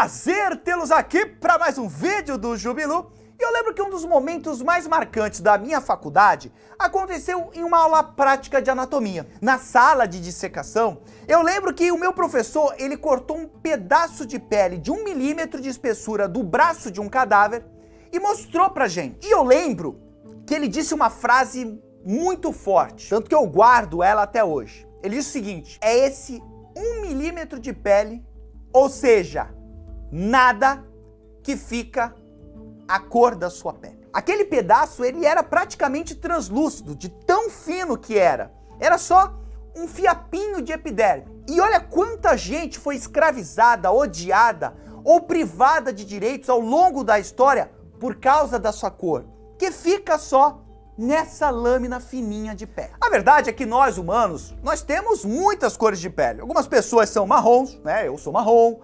prazer tê-los aqui para mais um vídeo do Jubilu. E eu lembro que um dos momentos mais marcantes da minha faculdade aconteceu em uma aula prática de anatomia. Na sala de dissecação, eu lembro que o meu professor, ele cortou um pedaço de pele de 1 milímetro de espessura do braço de um cadáver e mostrou pra gente. E eu lembro que ele disse uma frase muito forte, tanto que eu guardo ela até hoje. Ele disse o seguinte: é esse 1 milímetro de pele, ou seja, nada, que fica a cor da sua pele. Aquele pedaço, ele era praticamente translúcido, de tão fino que era. Era só um fiapinho de epiderme. E olha quanta gente foi escravizada, odiada ou privada de direitos ao longo da história por causa da sua cor, que fica só nessa lâmina fininha de pele. A verdade é que nós humanos, nós temos muitas cores de pele. Algumas pessoas são marrons, né? Eu sou marrom.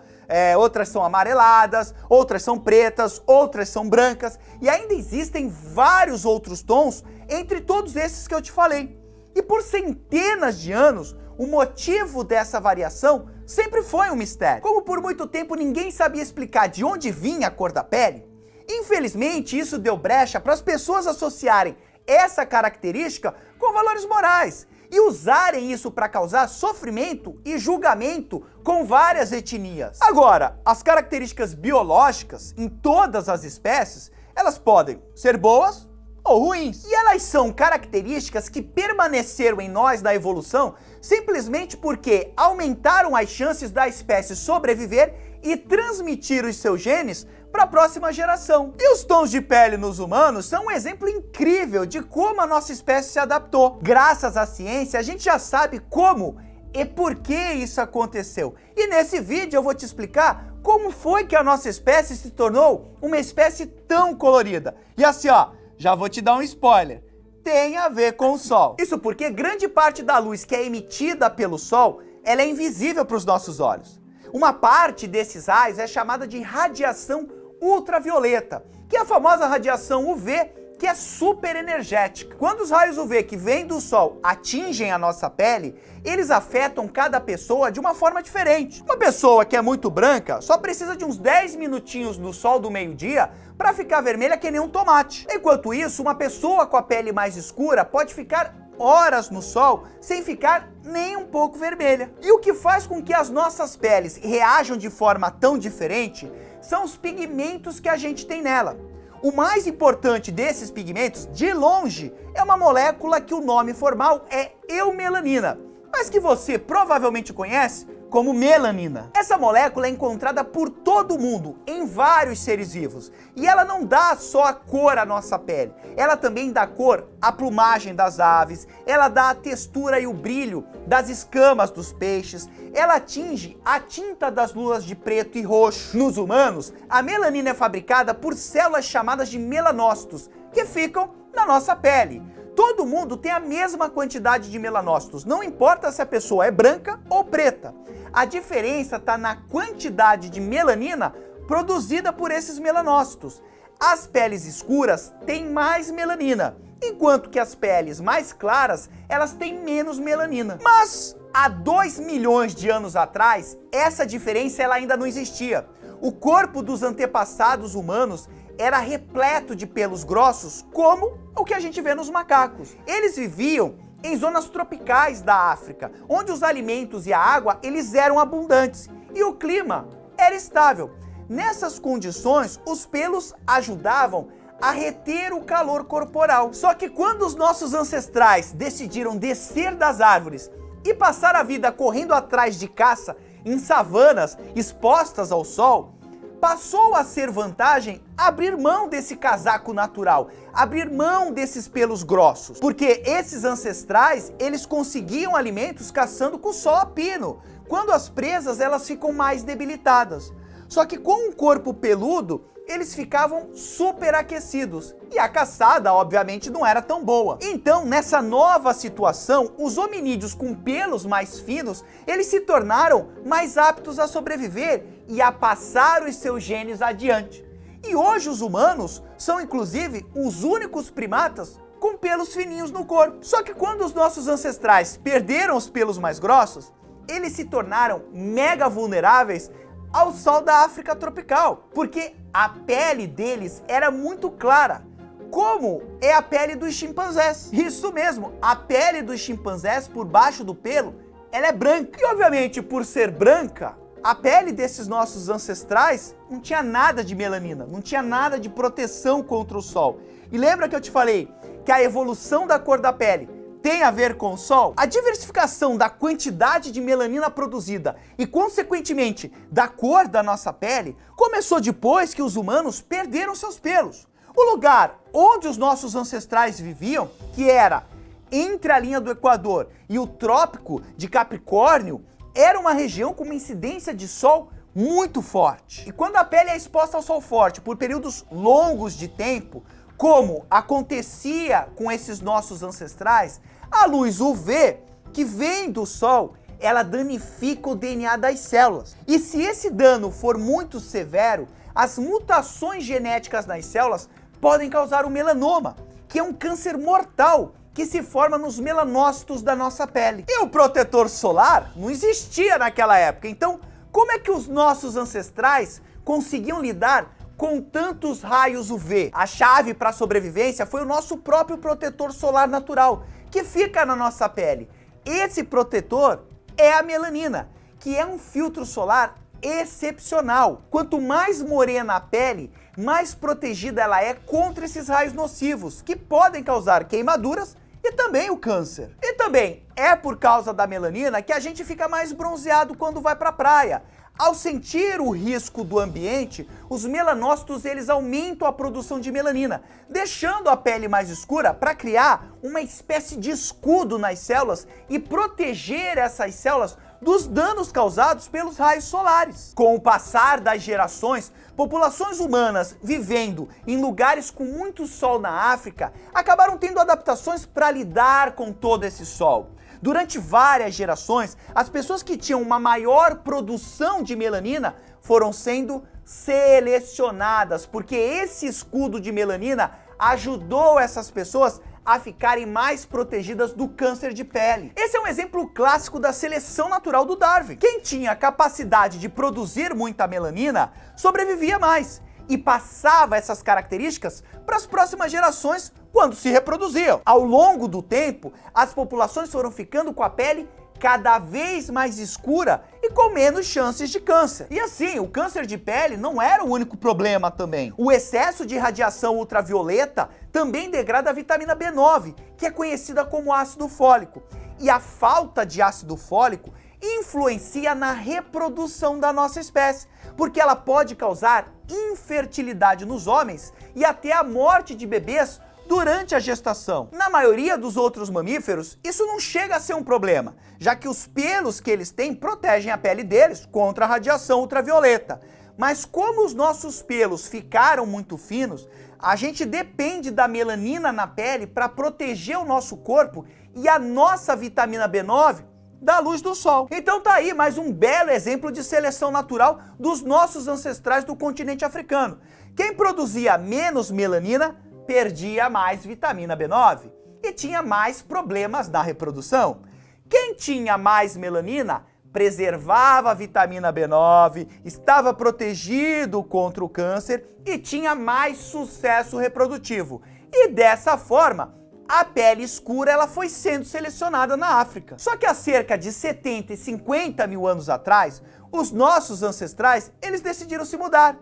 Outras são amareladas, outras são pretas, outras são brancas, e ainda existem vários outros tons entre todos esses que eu te falei. E por centenas de anos, o motivo dessa variação sempre foi um mistério. Como por muito tempo ninguém sabia explicar de onde vinha a cor da pele, infelizmente isso deu brecha para as pessoas associarem essa característica com valores morais e usarem isso para causar sofrimento e julgamento com várias etnias. Agora, as características biológicas em todas as espécies, elas podem ser boas ou ruins. E elas são características que permaneceram em nós na evolução simplesmente porque aumentaram as chances da espécie sobreviver e transmitir os seus genes para a próxima geração. E os tons de pele nos humanos são um exemplo incrível de como a nossa espécie se adaptou. Graças à ciência, a gente já sabe como e por que isso aconteceu. E nesse vídeo eu vou te explicar como foi que a nossa espécie se tornou uma espécie tão colorida. E assim, ó, já vou te dar um spoiler. Tem a ver com o Sol. Isso porque grande parte da luz que é emitida pelo Sol, ela é invisível para os nossos olhos. Uma parte desses raios é chamada de radiação ultravioleta, que é a famosa radiação UV, que é super energética. Quando os raios UV que vêm do Sol atingem a nossa pele, eles afetam cada pessoa de uma forma diferente. Uma pessoa que é muito branca só precisa de uns 10 minutinhos no sol do meio-dia para ficar vermelha que nem um tomate. Enquanto isso, uma pessoa com a pele mais escura pode ficar horas no sol sem ficar nem um pouco vermelha. E o que faz com que as nossas peles reajam de forma tão diferente são os pigmentos que a gente tem nela. O mais importante desses pigmentos, de longe, é uma molécula que o nome formal é eumelanina, mas que você provavelmente conhece como melanina. Essa molécula é encontrada por todo mundo, em vários seres vivos. E ela não dá só a cor à nossa pele, ela também dá cor à plumagem das aves, ela dá a textura e o brilho das escamas dos peixes, ela atinge a tinta das luzes de preto e roxo. Nos humanos, a melanina é fabricada por células chamadas de melanócitos, que ficam na nossa pele. Todo mundo tem a mesma quantidade de melanócitos, não importa se a pessoa é branca ou preta. A diferença está na quantidade de melanina produzida por esses melanócitos. As peles escuras têm mais melanina, enquanto que as peles mais claras, elas têm menos melanina. Mas há 2 milhões de anos atrás, essa diferença ela ainda não existia. O corpo dos antepassados humanos era repleto de pelos grossos, como o que a gente vê nos macacos. Eles viviam em zonas tropicais da África, onde os alimentos e a água eles eram abundantes e o clima era estável. Nessas condições, os pelos ajudavam a reter o calor corporal. Só que quando os nossos ancestrais decidiram descer das árvores e passar a vida correndo atrás de caça em savanas expostas ao sol, passou a ser vantagem abrir mão desse casaco natural, abrir mão desses pelos grossos, porque esses ancestrais, eles conseguiam alimentos caçando com sol a pino, quando as presas elas ficam mais debilitadas. Só que com um corpo peludo, eles ficavam superaquecidos e a caçada, obviamente, não era tão boa. Então, nessa nova situação, os hominídeos com pelos mais finos, eles se tornaram mais aptos a sobreviver e a passar os seus genes adiante. E hoje os humanos são, inclusive, os únicos primatas com pelos fininhos no corpo. Só que quando os nossos ancestrais perderam os pelos mais grossos, eles se tornaram mega vulneráveis ao sol da África tropical, porque a pele deles era muito clara, como é a pele dos chimpanzés. Isso mesmo, a pele dos chimpanzés por baixo do pelo, ela é branca. E obviamente, por ser branca, a pele desses nossos ancestrais não tinha nada de melanina, não tinha nada de proteção contra o sol. E lembra que eu te falei que a evolução da cor da pele tem a ver com o sol? A diversificação da quantidade de melanina produzida e, consequentemente, da cor da nossa pele começou depois que os humanos perderam seus pelos. O lugar onde os nossos ancestrais viviam, que era entre a linha do Equador e o Trópico de Capricórnio, era uma região com uma incidência de sol muito forte. E quando a pele é exposta ao sol forte por períodos longos de tempo, como acontecia com esses nossos ancestrais, a luz UV, que vem do sol, ela danifica o DNA das células. E se esse dano for muito severo, as mutações genéticas nas células podem causar o melanoma, que é um câncer mortal que se forma nos melanócitos da nossa pele. E o protetor solar não existia naquela época, então como é que os nossos ancestrais conseguiam lidar com tantos raios UV? A chave para a sobrevivência foi o nosso próprio protetor solar natural, que fica na nossa pele. Esse protetor é a melanina, que é um filtro solar excepcional. Quanto mais morena a pele, mais protegida ela é contra esses raios nocivos, que podem causar queimaduras e também o câncer. E também é por causa da melanina que a gente fica mais bronzeado quando vai para a praia. Ao sentir o risco do ambiente, os melanócitos eles aumentam a produção de melanina, deixando a pele mais escura para criar uma espécie de escudo nas células e proteger essas células dos danos causados pelos raios solares. Com o passar das gerações, populações humanas vivendo em lugares com muito sol na África acabaram tendo adaptações para lidar com todo esse sol. Durante várias gerações, as pessoas que tinham uma maior produção de melanina foram sendo selecionadas, porque esse escudo de melanina ajudou essas pessoas a ficarem mais protegidas do câncer de pele. Esse é um exemplo clássico da seleção natural do Darwin. Quem tinha a capacidade de produzir muita melanina sobrevivia mais e passava essas características para as próximas gerações quando se reproduziam. Ao longo do tempo, as populações foram ficando com a pele cada vez mais escura e com menos chances de câncer. E assim, o câncer de pele não era o único problema também. O excesso de radiação ultravioleta também degrada a vitamina B9, que é conhecida como ácido fólico. E a falta de ácido fólico influencia na reprodução da nossa espécie, porque ela pode causar infertilidade nos homens e até a morte de bebês durante a gestação. Na maioria dos outros mamíferos, isso não chega a ser um problema, já que os pelos que eles têm protegem a pele deles contra a radiação ultravioleta. Mas como os nossos pelos ficaram muito finos, a gente depende da melanina na pele para proteger o nosso corpo e a nossa vitamina B9 da luz do sol. Então tá aí mais um belo exemplo de seleção natural dos nossos ancestrais do continente africano. Quem produzia menos melanina perdia mais vitamina B9 e tinha mais problemas na reprodução. Quem tinha mais melanina preservava a vitamina B9, estava protegido contra o câncer e tinha mais sucesso reprodutivo. E dessa forma, a pele escura ela foi sendo selecionada na África. Só que há cerca de 70 e 50 mil anos atrás, os nossos ancestrais, eles decidiram se mudar.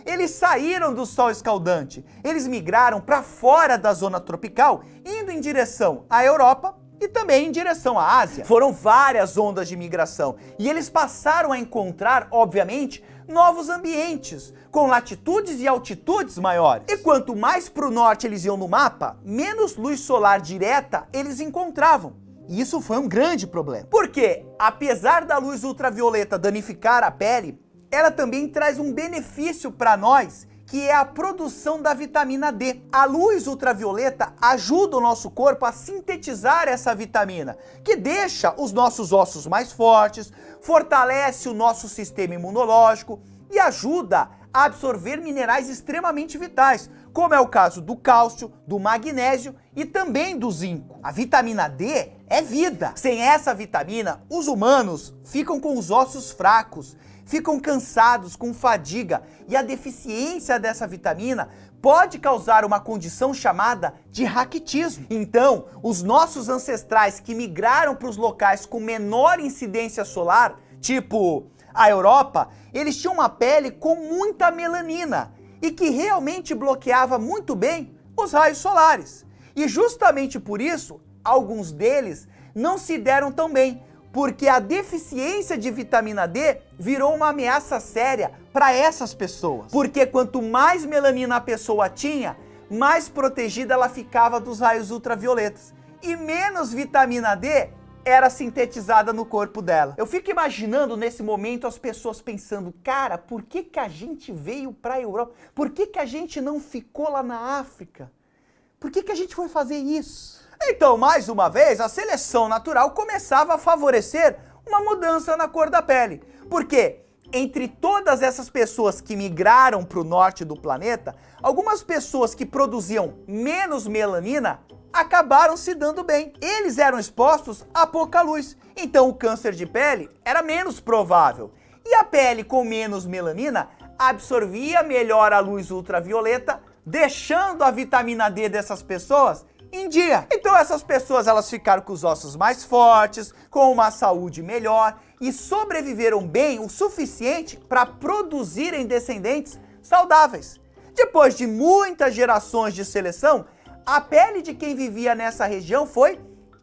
Eles saíram do sol escaldante, eles migraram para fora da zona tropical, indo em direção à Europa e também em direção à Ásia. Foram várias ondas de migração e eles passaram a encontrar, obviamente, novos ambientes, com latitudes e altitudes maiores. E quanto mais para o norte eles iam no mapa, menos luz solar direta eles encontravam. E isso foi um grande problema. Porque, apesar da luz ultravioleta danificar a pele, ela também traz um benefício para nós, que é a produção da vitamina D. A luz ultravioleta ajuda o nosso corpo a sintetizar essa vitamina, que deixa os nossos ossos mais fortes, fortalece o nosso sistema imunológico e ajuda a absorver minerais extremamente vitais, como é o caso do cálcio, do magnésio e também do zinco. A vitamina D é vida. Sem essa vitamina, os humanos ficam com os ossos fracos, ficam cansados, com fadiga, e a deficiência dessa vitamina pode causar uma condição chamada de raquitismo. Então, os nossos ancestrais que migraram para os locais com menor incidência solar, tipo a Europa, eles tinham uma pele com muita melanina e que realmente bloqueava muito bem os raios solares. E justamente por isso, alguns deles não se deram tão bem, porque a deficiência de vitamina D virou uma ameaça séria para essas pessoas. Porque quanto mais melanina a pessoa tinha, mais protegida ela ficava dos raios ultravioletas. E menos vitamina D era sintetizada no corpo dela. Eu fico imaginando nesse momento as pessoas pensando, cara, por que a gente veio para a Europa? Por que a gente não ficou lá na África? Por que a gente foi fazer isso? Então, mais uma vez, a seleção natural começava a favorecer uma mudança na cor da pele. Porque entre todas essas pessoas que migraram para o norte do planeta, algumas pessoas que produziam menos melanina acabaram se dando bem. Eles eram expostos a pouca luz, então o câncer de pele era menos provável. E a pele com menos melanina absorvia melhor a luz ultravioleta, deixando a vitamina D dessas pessoas em dia. Então essas pessoas elas ficaram com os ossos mais fortes, com uma saúde melhor e sobreviveram bem o suficiente para produzirem descendentes saudáveis. Depois de muitas gerações de seleção, a pele de quem vivia nessa região foi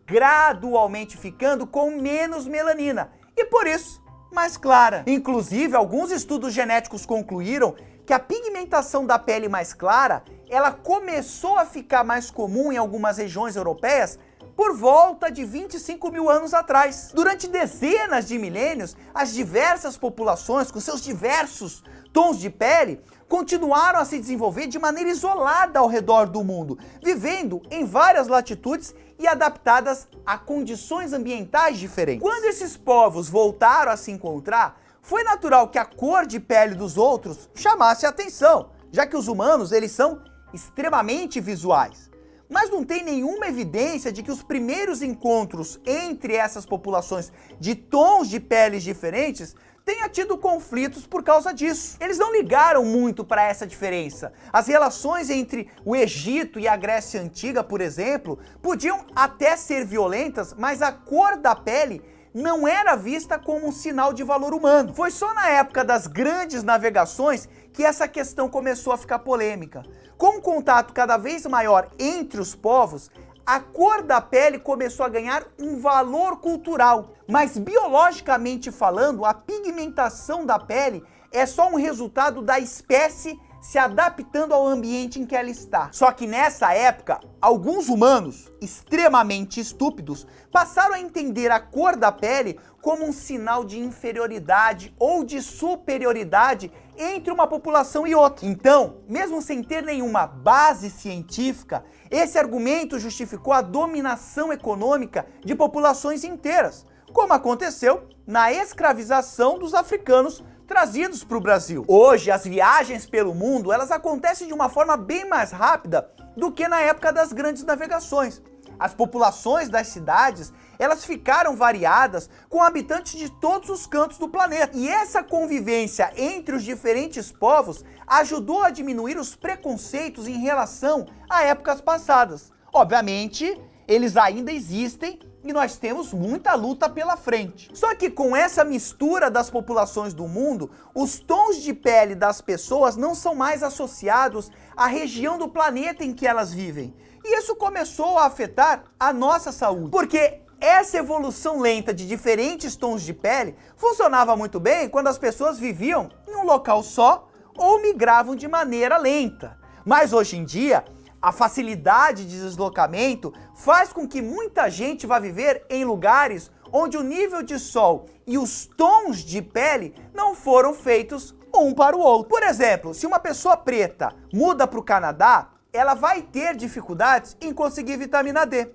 gradualmente ficando com menos melanina e por isso mais clara. Inclusive, alguns estudos genéticos concluíram que a pigmentação da pele mais clara, ela começou a ficar mais comum em algumas regiões europeias por volta de 25 mil anos atrás. Durante dezenas de milênios, as diversas populações, com seus diversos tons de pele, continuaram a se desenvolver de maneira isolada ao redor do mundo, vivendo em várias latitudes e adaptadas a condições ambientais diferentes. Quando esses povos voltaram a se encontrar, foi natural que a cor de pele dos outros chamasse a atenção, já que os humanos eles são extremamente visuais. Mas não tem nenhuma evidência de que os primeiros encontros entre essas populações de tons de peles diferentes tenha tido conflitos por causa disso. Eles não ligaram muito para essa diferença. As relações entre o Egito e a Grécia Antiga, por exemplo, podiam até ser violentas, mas a cor da pele não era vista como um sinal de valor humano. Foi só na época das grandes navegações que essa questão começou a ficar polêmica. Com um contato cada vez maior entre os povos, a cor da pele começou a ganhar um valor cultural. Mas biologicamente falando, a pigmentação da pele é só um resultado da espécie se adaptando ao ambiente em que ela está. Só que nessa época, alguns humanos, extremamente estúpidos, passaram a entender a cor da pele como um sinal de inferioridade ou de superioridade entre uma população e outra. Então, mesmo sem ter nenhuma base científica, esse argumento justificou a dominação econômica de populações inteiras, como aconteceu na escravização dos africanos trazidos para o Brasil. Hoje, as viagens pelo mundo, elas acontecem de uma forma bem mais rápida do que na época das grandes navegações. As populações das cidades, elas ficaram variadas com habitantes de todos os cantos do planeta. E essa convivência entre os diferentes povos ajudou a diminuir os preconceitos em relação a épocas passadas. Obviamente, eles ainda existem e nós temos muita luta pela frente. Só que com essa mistura das populações do mundo, os tons de pele das pessoas não são mais associados à região do planeta em que elas vivem. E isso começou a afetar a nossa saúde. Porque essa evolução lenta de diferentes tons de pele funcionava muito bem quando as pessoas viviam em um local só ou migravam de maneira lenta. Mas hoje em dia, a facilidade de deslocamento faz com que muita gente vá viver em lugares onde o nível de sol e os tons de pele não foram feitos um para o outro. Por exemplo, se uma pessoa preta muda para o Canadá, ela vai ter dificuldades em conseguir vitamina D.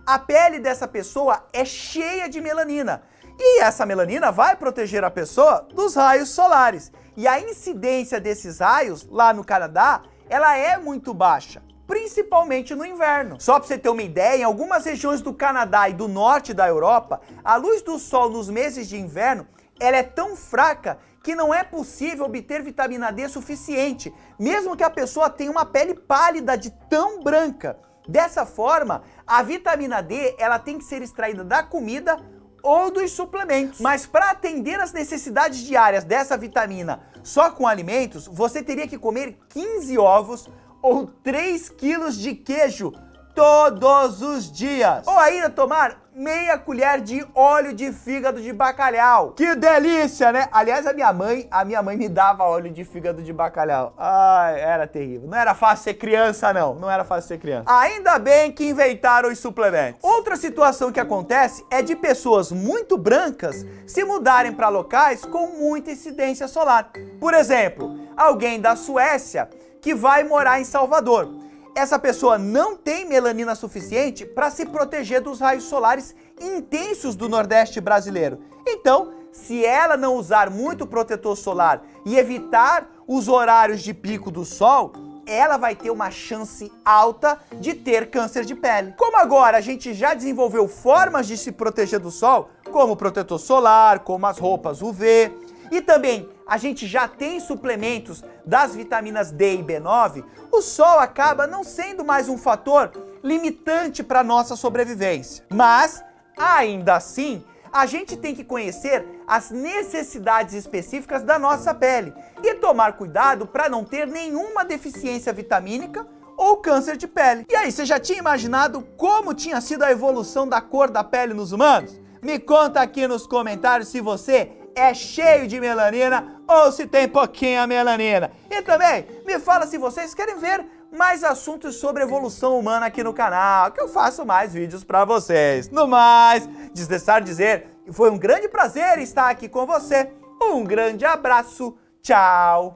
A pele dessa pessoa é cheia de melanina e essa melanina vai proteger a pessoa dos raios solares. E a incidência desses raios lá no Canadá, ela é muito baixa, principalmente no inverno. Só para você ter uma ideia, em algumas regiões do Canadá e do norte da Europa, a luz do sol nos meses de inverno, ela é tão fraca que não é possível obter vitamina D suficiente, mesmo que a pessoa tenha uma pele pálida de tão branca. Dessa forma, a vitamina D ela tem que ser extraída da comida ou dos suplementos. Mas para atender às necessidades diárias dessa vitamina só com alimentos, você teria que comer 15 ovos ou 3 quilos de queijo todos os dias. Ou ainda tomar meia colher de óleo de fígado de bacalhau. Que delícia, né? Aliás, a minha mãe me dava óleo de fígado de bacalhau. Ai, era terrível. Não era fácil ser criança, não. Não era fácil ser criança. Ainda bem que inventaram os suplementos. Outra situação que acontece é de pessoas muito brancas se mudarem para locais com muita incidência solar. Por exemplo, alguém da Suécia que vai morar em Salvador. Essa pessoa não tem melanina suficiente para se proteger dos raios solares intensos do Nordeste brasileiro. Então, se ela não usar muito protetor solar e evitar os horários de pico do sol, ela vai ter uma chance alta de ter câncer de pele. Como agora a gente já desenvolveu formas de se proteger do sol, como o protetor solar, como as roupas UV, e também a gente já tem suplementos das vitaminas D e B9, o sol acaba não sendo mais um fator limitante para a nossa sobrevivência. Mas, ainda assim, a gente tem que conhecer as necessidades específicas da nossa pele e tomar cuidado para não ter nenhuma deficiência vitamínica ou câncer de pele. E aí, você já tinha imaginado como tinha sido a evolução da cor da pele nos humanos? Me conta aqui nos comentários se você é cheio de melanina ou se tem pouquinha melanina. E também me fala se vocês querem ver mais assuntos sobre evolução humana aqui no canal, que eu faço mais vídeos pra vocês. No mais, desnecessário dizer, foi um grande prazer estar aqui com você. Um grande abraço, tchau!